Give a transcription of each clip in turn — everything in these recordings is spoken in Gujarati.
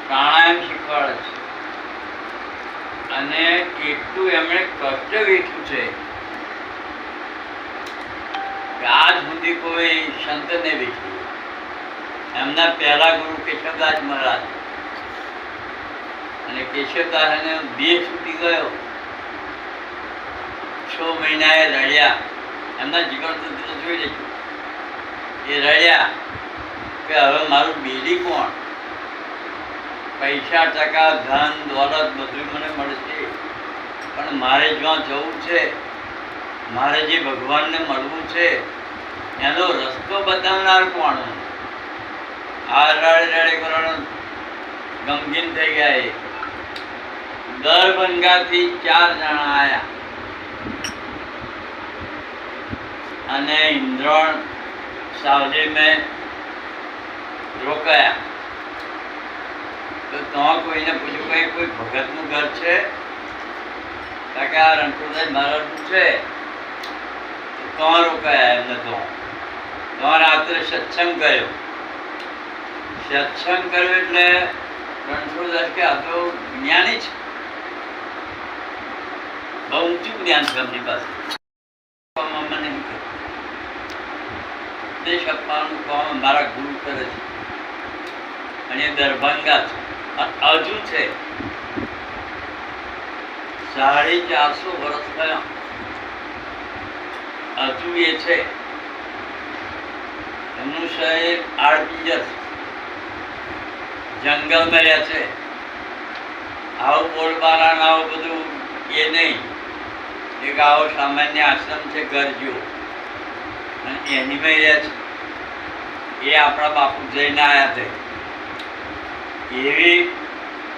પ્રાણાયામ શીખવાડે છે અને કેટલું એમણે કષ્ટ વેઠ્યું છે કે આજ સુધી કોઈ સંતને વેઠ્યું. એમના પહેલા ગુરુ કેશવદાસ મહારાજ, અને કેશવદાસ એને બે છૂટી ગયો. 6 મહિના એ રડ્યા. એમના જીવનતંત્ર જોઈ લેજો. એ રડ્યા કે હવે મારું બેલી કોણ? પૈસા ટકા ધન દોલત બધું મને મળશે, પણ મારે જ્યાં જવું છે, મારે જે ભગવાનને મળવું છે એનો રસ્તો બતાવનાર કોણ? આ રડે કરવાનો ગમગીન થઈ ગયા. એ દરભંગાથી 4 જણા આવ્યા અને ઇન્દ્રોણ સાવલી મેં રોકાયા. તો ત્યાં કોઈને પૂછ્યું કઈ કોઈ ભગતનું ઘર છે? કે આ રણછોડદાસ મહારાજનું છે. ત્યાં રોકાયા. એમને ત્યાં રાત્રે સત્સંગ કર્યો. સત્સંગ કર્યો એટલે રણછોડદાસ કે આ તો જ્ઞાની છે, બહુ ઊંચું જ્ઞાન છે એમની પાસે. દેશ આપવાનું કામ મારા ગુરુ કરે છે અને એ દરભંગા છે. હજુ છે 450 વર્ષ થયા, હજુ એ છે. એમનું શહેર આડપિંજર જંગલમાં રહ્યા છે. આવું બોલબાલા આવું બધું એ નહીં. એક આવો સામાન્ય આશ્રમ છે ગરજો, અને એની માં રહ્યા છે. એ આપણા બાપુ જઈને આવ્યા છે. એવી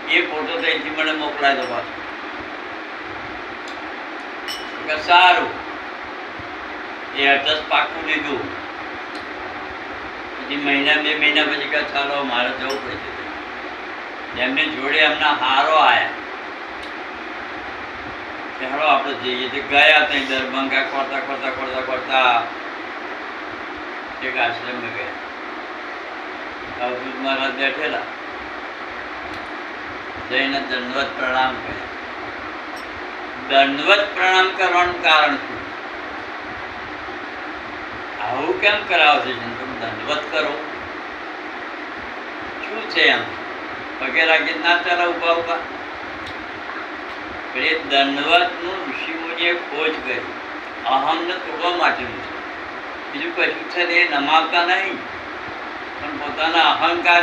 એ ફોટો ત્યાંથી મને મોકલાય દો પાછો. સારું, એ એડ્રેસ પાકું લીધું. પછી 1 મહિના 2 મહિના પછી કે ચાલો મારે જવું પડશે. એમની જોડે એમના હારો આવ્યા કે હાલો આપણે જઈએ. તે ગયા ત્યાં દરભંગા કરતા કરતા કરતા કરતા એક આશ્રમમાં ગયા. અવધૂત મહારાજ બેઠેલા. જઈને દંડવત પ્રણામ કર્યા. દંડવત પ્રણામ કરવાનું કારણ શું? આવું કેમ કરાવો છે? તમે દંડવત કરો શું છે? એમ પગે રાખી ના ચાલે ઉભા ઉભા. એ દંડવતનું ઋષિમુનિએ ખોજ કરી. અહમને તોડવા માટેનું છે. બીજું કશું છે એ નમાવતા નહીં, પણ પોતાના અહંકાર